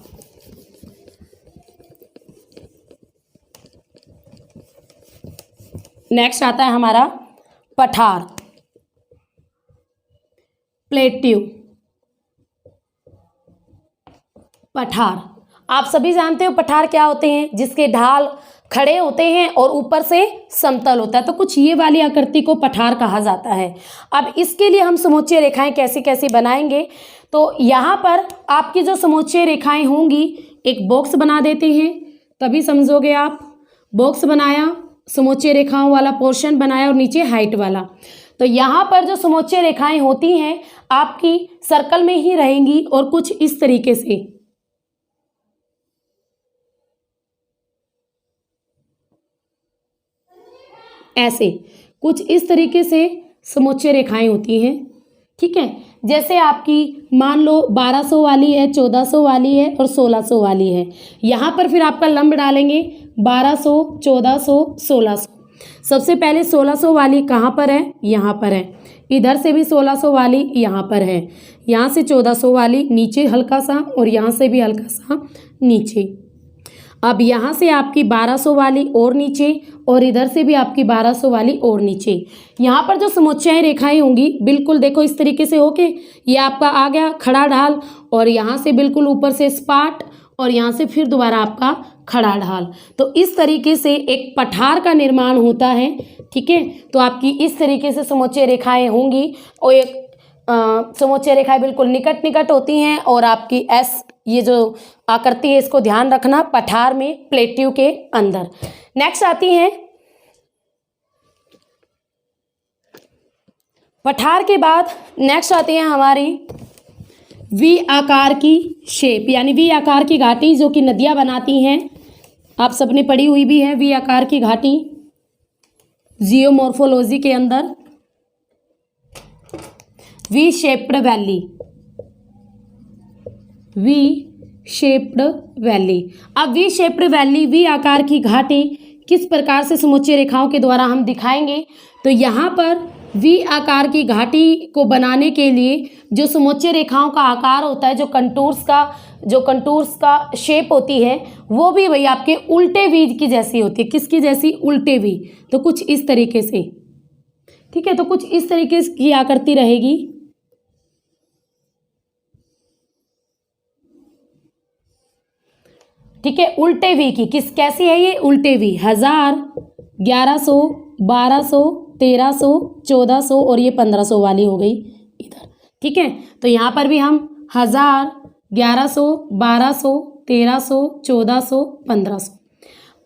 नेक्स्ट आता है हमारा पठार, प्लेट्यू, पठार। आप सभी जानते हो पठार क्या होते हैं, जिसके ढाल खड़े होते हैं और ऊपर से समतल होता है। तो कुछ ये वाली आकृति को पठार कहा जाता है। अब इसके लिए हम समोच्च रेखाएं कैसी कैसी बनाएंगे, तो यहाँ पर आपकी जो समोच्च रेखाएं होंगी एक बॉक्स बना देते हैं, तभी समझोगे आप। बॉक्स बनाया, समोच्च रेखाओं वाला पोर्शन बनाया और नीचे हाइट वाला। तो यहाँ पर जो समोच्च रेखाएं होती हैं आपकी सर्कल में ही रहेंगी और कुछ इस तरीके से, ऐसे कुछ इस तरीके से समोच्च रेखाएं होती हैं। ठीक है, जैसे आपकी मान लो 1200 वाली है, 1400 वाली है और 1600 वाली है। यहाँ पर फिर आपका लंब डालेंगे 1200, 1400, 1600। सबसे पहले 1600 वाली कहाँ पर है, यहाँ पर है। इधर से भी 1600 वाली यहाँ पर है, यहाँ से 1400 वाली नीचे हल्का सा, और यहाँ से भी हल्का सा नीचे। अब यहाँ से आपकी 1200 वाली और नीचे, और इधर से भी आपकी 1200 वाली और नीचे। यहाँ पर जो समोच्चाएँ रेखाएं होंगी बिल्कुल देखो इस तरीके से होके ये आपका आ गया खड़ा ढाल, और यहाँ से बिल्कुल ऊपर से स्पाट, और यहाँ से फिर दोबारा आपका खड़ा ढाल। तो इस तरीके से एक पठार का निर्माण होता है। ठीक है, तो आपकी इस तरीके से समोच्चय रेखाएं होंगी, और एक समोच्चय रेखाएं बिल्कुल निकट निकट होती हैं, और आपकी एस ये जो आकृति है इसको ध्यान रखना, पठार में प्लेट्यू के अंदर। नेक्स्ट आती है पठार के बाद नेक्स्ट आती है हमारी वी आकार की शेप, यानी वी आकार की घाटी जो कि नदियां बनाती हैं। आप सबने पढ़ी हुई भी है वी आकार की घाटी जियोमॉर्फोलॉजी के अंदर। V shaped valley, V shaped valley. अब वी शेप्ड वैली, वी आकार की घाटी किस प्रकार से समोच्चय रेखाओं के द्वारा हम दिखाएंगे। तो यहाँ पर वी आकार की घाटी को बनाने के लिए जो समोच्चय रेखाओं का आकार होता है, जो कंटूर्स का शेप होती है, वो भी वही आपके उल्टे वी की जैसी होती है। किसकी जैसी? उल्टे वी। तो कुछ इस तरीके से, ठीक है, तो कुछ इस तरीके की आकृति रहेगी। ठीक है, उल्टे वी की कैसी है ये? उल्टे वी। 1000, 1100, 1200, 1300, 1400 और ये 1500 वाली हो गई इधर। ठीक है, तो यहाँ पर भी हम 1000, 1100, 1200, 1300, 1400, 1500।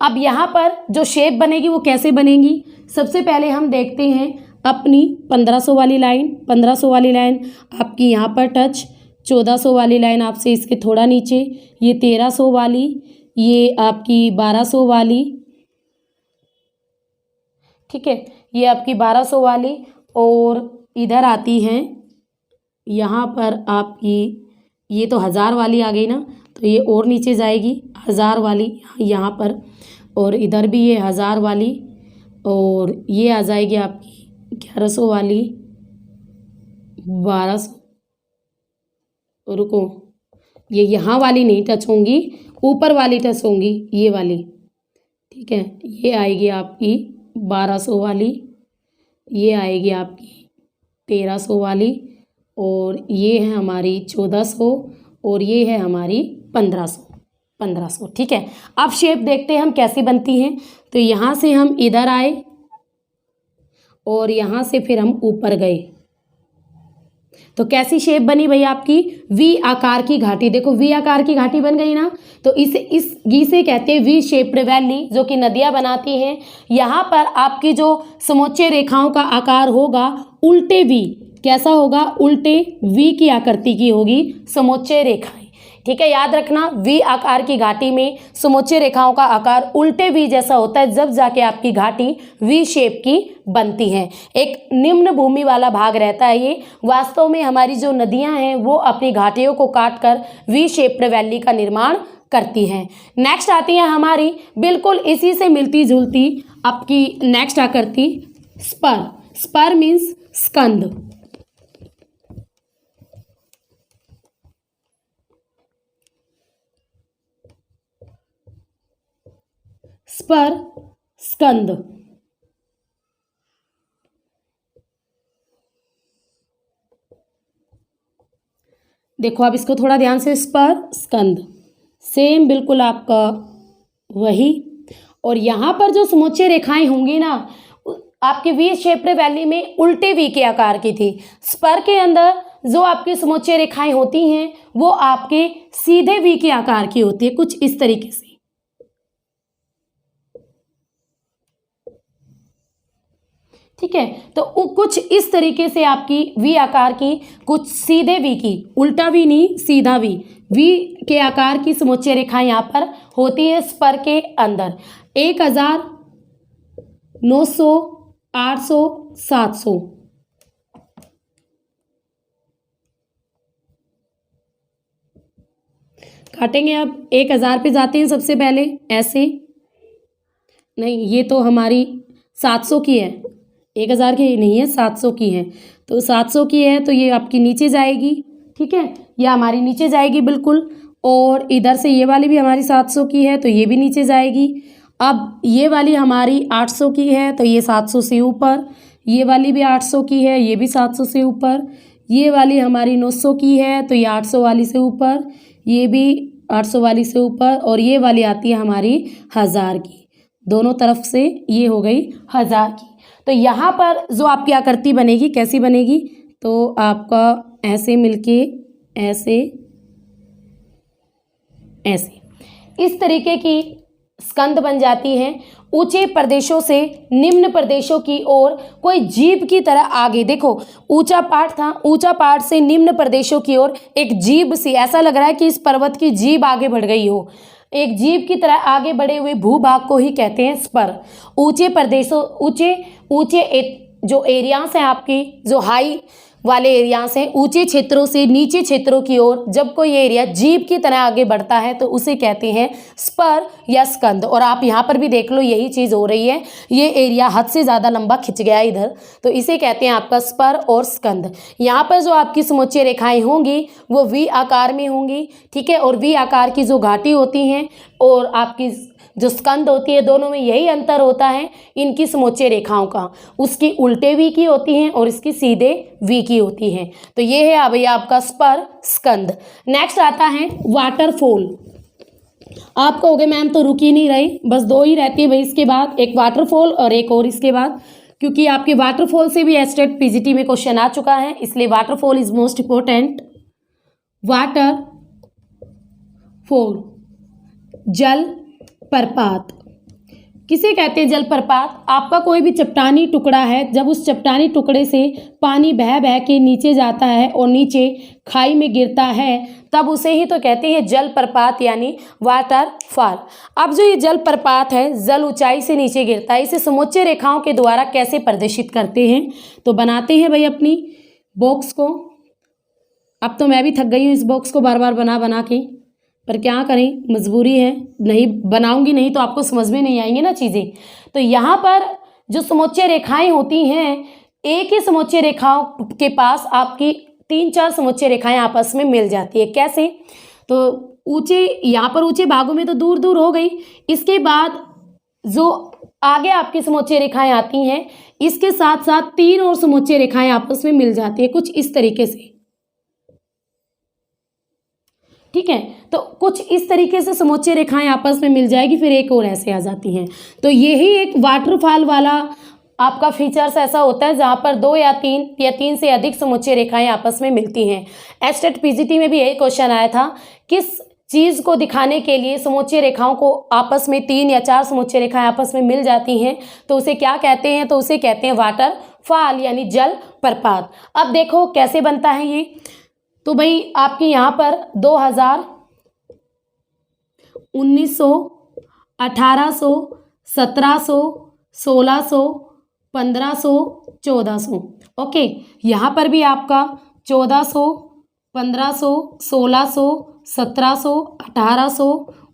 अब यहाँ पर जो शेप बनेगी वो कैसे बनेगी? सबसे पहले हम देखते हैं अपनी 1500 वाली लाइन। 1500 वाली लाइन आपकी यहाँ पर टच, 1400 वाली लाइन आपसे इसके थोड़ा नीचे, ये 1300 वाली, ये आपकी 1200 वाली। ठीक है, ये आपकी 1200 वाली, और इधर आती हैं यहाँ पर आपकी ये तो 1000 वाली आ गई ना, तो ये और नीचे जाएगी 1000 वाली यहाँ पर, और इधर भी ये 1000 वाली, और ये आ जाएगी आपकी 1100 वाली, 1200। रुको, ये यहाँ वाली नहीं टच होंगी, ऊपर वाली टच होंगी, ये वाली। ठीक है, ये आएगी आपकी 1200 वाली, ये आएगी आपकी 1300 वाली, और ये है हमारी 1400, और ये है हमारी 1500। ठीक है, अब शेप देखते हैं हम कैसी बनती हैं। तो यहाँ से हम इधर आए, और यहाँ से फिर हम ऊपर गए, तो कैसी शेप बनी भाई आपकी? वी आकार की घाटी। देखो वी आकार की घाटी बन गई ना, तो इसे कहते हैं वी शेप्ड वैली, जो कि नदियां बनाती हैं। यहाँ पर आपकी जो समोच्चय रेखाओं का आकार होगा उल्टे वी। कैसा होगा? उल्टे वी की आकृति की होगी समोच्चय रेखाएं। ठीक है, याद रखना, वी आकार की घाटी में समोच्चय रेखाओं का आकार उल्टे वी जैसा होता है, जब जाके आपकी घाटी वी शेप की बनती है। एक निम्न भूमि वाला भाग रहता है ये। वास्तव में हमारी जो नदियां हैं वो अपनी घाटियों को काटकर वी शेप्ड वैली का निर्माण करती हैं। नेक्स्ट आती है हमारी बिल्कुल इसी से मिलती जुलती आपकी नेक्स्ट आकृति स्पर। स्पर मीन्स स्कंद। स्पर, स्कंद। देखो आप इसको थोड़ा ध्यान से, स्पर, स्कंद सेम बिल्कुल आपका वही। और यहाँ पर जो समोच्चय रेखाएं होंगी ना, आपके वी शेप्ड वैली में उल्टे वी के आकार की थी। स्पर के अंदर जो आपकी समोच्चय रेखाएं होती हैं वो आपके सीधे वी के आकार की होती है, कुछ इस तरीके से। ठीक है, तो कुछ इस तरीके से आपकी वी आकार की, कुछ सीधे वी की, उल्टा वी नहीं सीधा वी, वी के आकार की समोच्चय रेखाएं यहाँ पर होती है स्पर के अंदर। 1000, 900, 800, 700। काटेंगे अब। 1000 पे जाते हैं सबसे पहले, ऐसे नहीं, ये तो हमारी 700 की है, 1000 की नहीं है, 700 की है। तो 700 की है तो ये आपकी नीचे जाएगी। ठीक है, ये हमारी नीचे जाएगी बिल्कुल, और इधर से ये वाली भी हमारी 700 की है तो ये भी नीचे जाएगी। अब ये वाली हमारी 800 की है तो ये 700 से ऊपर, ये वाली भी 800 की है, ये भी 700 से ऊपर, ये वाली हमारी 900 की है तो ये 800 वाली से ऊपर, ये भी 800 वाली से ऊपर, और ये वाली आती है हमारी 1000 की। दोनों तरफ से ये हो गई 1000 की। तो यहाँ पर जो आपकी आकृति बनेगी कैसी बनेगी, तो आपका ऐसे मिलके ऐसे ऐसे इस तरीके की स्कंद बन जाती हैं। ऊंचे प्रदेशों से निम्न प्रदेशों की ओर कोई जीभ की तरह आगे, देखो ऊंचा पार्ट था, ऊंचा पार्ट से निम्न प्रदेशों की ओर एक जीभ सी, ऐसा लग रहा है कि इस पर्वत की जीभ आगे बढ़ गई हो, एक जीभ की तरह आगे बढ़े हुए भूभाग को ही कहते हैं स्पर। ऊंचे प्रदेशों जो एरियाज हैं आपकी, जो हाई वाले एरियाज हैं, ऊंचे क्षेत्रों से नीचे क्षेत्रों की ओर जब कोई एरिया जीभ की तरह आगे बढ़ता है तो उसे कहते हैं स्पर या स्कंद। और आप यहाँ पर भी देख लो यही चीज़ हो रही है, ये एरिया हद से ज़्यादा लंबा खिंच गया इधर, तो इसे कहते हैं आपका स्पर और स्कंद। यहाँ पर जो आपकी समोच्चय रेखाएं होंगी वो वी आकार में होंगी, ठीक है, और वी आकार की जो घाटी होती हैं और आपकी जो स्कंद होती है, दोनों में यही अंतर होता है इनकी समोच्चय रेखाओं का, उसकी उल्टे वी की होती हैं और इसकी सीधे वी की होती हैं। तो ये है अब आपका स्पर स्कंद। नेक्स्ट आता है वाटरफॉल। आप कहोगे मैम तो रुक ही नहीं रही, बस 2 ही रहती है भाई, इसके बाद एक वाटरफॉल और एक और इसके बाद, क्योंकि आपके वाटरफॉल से भी एस्टेट पीजीटी में क्वेश्चन आ चुका है, इसलिए waterfall is most important. Waterfall जल प्रपात किसे कहते हैं? जल प्रपात। आपका कोई भी चट्टानी टुकड़ा है, जब उस चट्टानी टुकड़े से पानी बह बह के नीचे जाता है और नीचे खाई में गिरता है, तब उसे ही तो कहते हैं जल प्रपात यानी वाटरफॉल। अब जो ये जल प्रपात है, जल ऊंचाई से नीचे गिरता है, इसे समोच्चय रेखाओं के द्वारा कैसे प्रदर्शित करते हैं? तो बनाते हैं भाई अपनी बॉक्स को। अब तो मैं भी थक गई हूँ इस बॉक्स को बार बार बना बना के, पर क्या करें, मजबूरी है, नहीं बनाऊंगी नहीं तो आपको समझ में नहीं आएंगी ना चीज़ें। तो यहाँ पर जो समोच्चय रेखाएं होती हैं, एक ही समोच्चय रेखाओं के पास आपकी 3-4 समोच्चय रेखाएं आपस में मिल जाती है। कैसे? तो ऊंचे, यहाँ पर ऊंचे भागों में तो दूर दूर हो गई, इसके बाद जो आगे आपकी समोच्चय रेखाएं आती हैं, इसके साथ साथ 3 और समोच्चय रेखाएं आपस में मिल जाती है, कुछ इस तरीके से, ठीक है। तो कुछ इस तरीके से समोच्चय रेखाएं आपस में मिल जाएगी, फिर एक और ऐसे आ जाती हैं। तो यही एक वाटरफॉल वाला आपका फीचर्स ऐसा होता है जहां पर 2 या 3 से अधिक समोच्चय रेखाएं आपस में मिलती हैं। एस्टेट पीजीटी में भी यही क्वेश्चन आया था, किस चीज़ को दिखाने के लिए समोच्चय रेखाओं को आपस में 3 या 4 समोच्चय रेखाएं आपस में मिल जाती हैं तो उसे क्या कहते हैं? तो उसे कहते हैं वाटरफॉल यानी जल प्रपात। अब देखो कैसे बनता है ये। तो भाई आपके यहाँ पर 2000, 1900, 1800, 1700, 1600, 1500, 1400, ओके। यहाँ पर भी आपका 1400, 1500, 1600, 1700, 1800,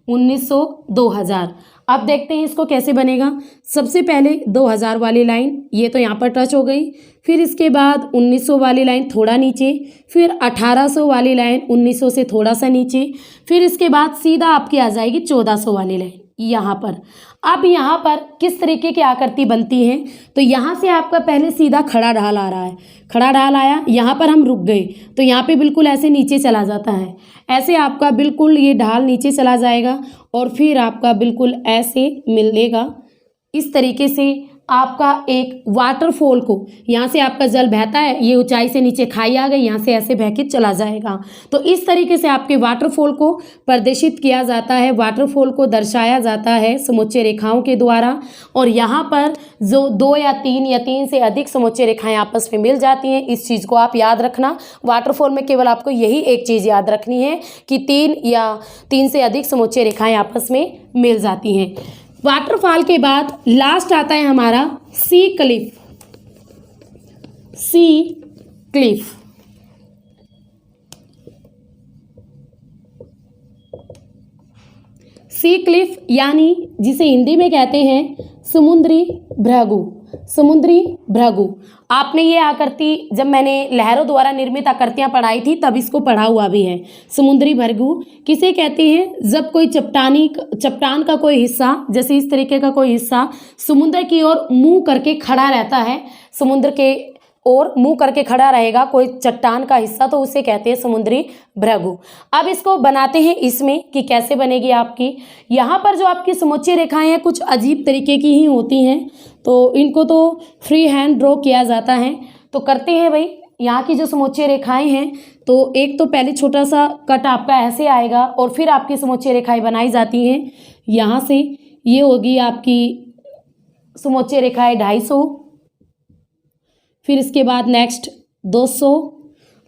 1900, 2000। अब देखते हैं इसको कैसे बनेगा। सबसे पहले 2000 वाली लाइन, ये तो यहाँ पर टच हो गई, फिर इसके बाद 1900 वाली लाइन थोड़ा नीचे, फिर 1800 वाली लाइन 1900 से थोड़ा सा नीचे, फिर इसके बाद सीधा आपकी आ जाएगी 1400 वाली लाइन यहाँ पर। अब यहाँ पर किस तरीके की आकृति बनती है? तो यहाँ से आपका पहले सीधा खड़ा ढाल आ रहा है, खड़ा ढाल आया, यहाँ पर हम रुक गए तो यहाँ पे बिल्कुल ऐसे नीचे चला जाता है, ऐसे आपका बिल्कुल ये ढाल नीचे चला जाएगा और फिर आपका बिल्कुल ऐसे मिलेगा। इस तरीके से आपका एक वाटरफॉल को, यहाँ से आपका जल बहता है, ये ऊंचाई से नीचे खाई आ गई, यहाँ से ऐसे बह के चला जाएगा। तो इस तरीके से आपके वाटरफॉल को प्रदर्शित किया जाता है, वाटरफॉल को दर्शाया जाता है समोच्चय रेखाओं के द्वारा। और यहाँ पर जो 2 या 3 से अधिक समोच्चय रेखाएं आपस में मिल जाती हैं, इस चीज़ को आप याद रखना। वाटरफॉल में केवल आपको यही एक चीज़ याद रखनी है कि 3 से अधिक समोच्चय रेखाएं आपस में मिल जाती हैं। वाटरफॉल के बाद लास्ट आता है हमारा सी क्लिफ। सी क्लिफ सी क्लिफ यानी जिसे हिंदी में कहते हैं समुद्री भृगु। समुद्री भृगु। आपने ये आकृति जब मैंने लहरों द्वारा निर्मित आकृतियां पढ़ाई थी तब इसको पढ़ा हुआ भी है। समुद्री भृगु किसे कहते हैं? जब कोई चट्टान का कोई हिस्सा, जैसे इस तरीके का कोई हिस्सा समुद्र की ओर मुंह करके खड़ा रहता है, समुद्र के और मुंह करके खड़ा रहेगा कोई चट्टान का हिस्सा, तो उसे कहते हैं समुद्री भृगु। अब इसको बनाते हैं इसमें कि कैसे बनेगी आपकी। यहाँ पर जो आपकी समुच्चय रेखाएं हैं कुछ अजीब तरीके की ही होती हैं, तो इनको तो फ्री हैंड ड्रॉ किया जाता है। तो करते हैं भाई, यहाँ की जो समुच्चय रेखाएं हैं तो एक तो पहले छोटा सा कट आपका ऐसे आएगा और फिर आपकी समुच्चय रेखाएं बनाई जाती हैं। यहाँ से ये होगी आपकी समुच्चय रेखाएं 250, फिर इसके बाद नेक्स्ट 200,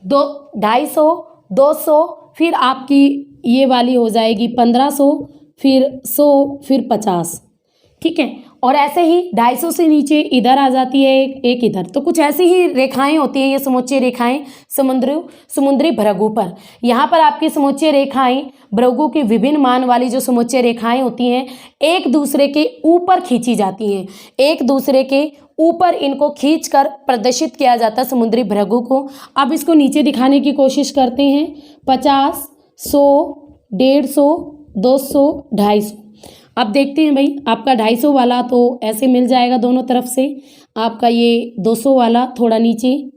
250, 200, फिर आपकी ये वाली हो जाएगी 1500, फिर 100, फिर 50। ठीक है, और ऐसे ही 250 से नीचे इधर आ जाती है एक इधर। तो कुछ ऐसी ही रेखाएं होती हैं ये समुच्चय रेखाएं समुद्री भृगु पर। यहाँ पर आपकी समुच्चय रेखाएं भृगु की विभिन्न मान वाली जो समुच्चय रेखाएं होती हैं एक दूसरे के ऊपर खींची जाती हैं, एक दूसरे के ऊपर इनको खींचकर प्रदर्शित किया जाता है समुद्री भृगु को। अब इसको नीचे दिखाने की कोशिश करते हैं। 50, 100, 150, 200, 250। अब देखते हैं भाई, आपका 250 वाला तो ऐसे मिल जाएगा दोनों तरफ से, आपका ये 200 वाला थोड़ा नीचे।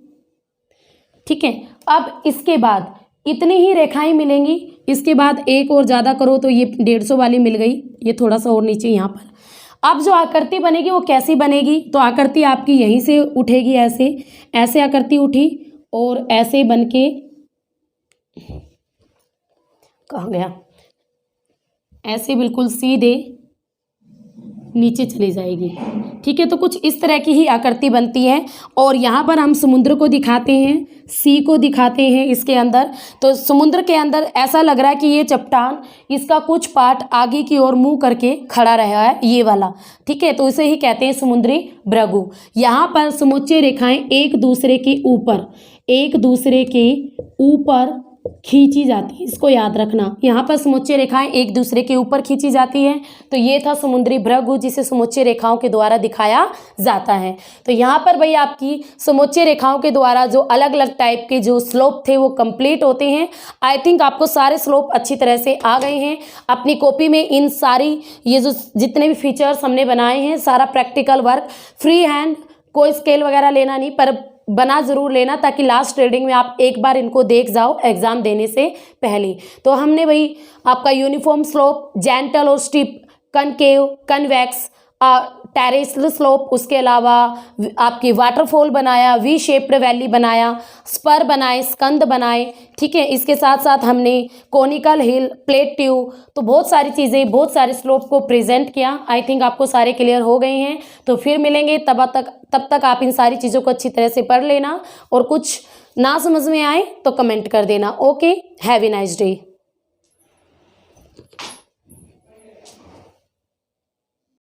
ठीक है, अब इसके बाद इतनी ही रेखाएं मिलेंगी। इसके बाद एक और ज़्यादा करो तो ये 150 वाली मिल गई, ये थोड़ा सा और नीचे यहाँ पर। अब जो आकृति बनेगी वो कैसी बनेगी? तो आकृति आपकी यहीं से उठेगी, ऐसे ऐसे आकृति उठी और ऐसे बन के कहाँ गया, ऐसे बिल्कुल सीधे नीचे चली जाएगी। ठीक है, तो कुछ इस तरह की ही आकृति बनती है। और यहाँ पर हम समुद्र को दिखाते हैं, सी को दिखाते हैं इसके अंदर। तो समुद्र के अंदर ऐसा लग रहा है कि ये चट्टान, इसका कुछ पार्ट आगे की ओर मुंह करके खड़ा रहा है, ये वाला। ठीक है, तो इसे ही कहते हैं समुद्री भृगु। यहाँ पर समुच्चय रेखाएं एक दूसरे के ऊपर खींची जाती है, इसको याद रखना। यहाँ पर समुच्चय रेखाएं एक दूसरे के ऊपर खींची जाती हैं। तो ये था समुद्री भृगु जिसे समुच्चय रेखाओं के द्वारा दिखाया जाता है। तो यहाँ पर भाई आपकी समुच्चय रेखाओं के द्वारा जो अलग अलग टाइप के जो स्लोप थे वो कंप्लीट होते हैं। आई थिंक आपको सारे स्लोप अच्छी तरह से आ गए हैं। अपनी कॉपी में इन सारी ये जो जितने भी फीचर्स हमने बनाए हैं सारा प्रैक्टिकल वर्क फ्री हैंड, कोई स्केल वगैरह लेना नहीं, पर बना ज़रूर लेना ताकि लास्ट रीडिंग में आप एक बार इनको देख जाओ एग्जाम देने से पहले। तो हमने भाई आपका यूनिफॉर्म स्लोप, जेंटल और steep, concave, convex, terrestrial slope, उसके अलावा आपकी वाटरफॉल बनाया, वी शेप्ड वैली बनाया, स्पर बनाए, स्कंद बनाए। ठीक है, इसके साथ साथ हमने कोनिकल हिल, प्लेट ट्यूब, तो बहुत सारी चीज़ें, बहुत सारे स्लोप को प्रेजेंट किया। आई थिंक आपको सारे क्लियर हो गए हैं। तो फिर मिलेंगे, तब तक आप इन सारी चीज़ों को अच्छी तरह से पढ़ लेना और कुछ ना समझ में आए तो कमेंट कर देना। Okay, have a nice day.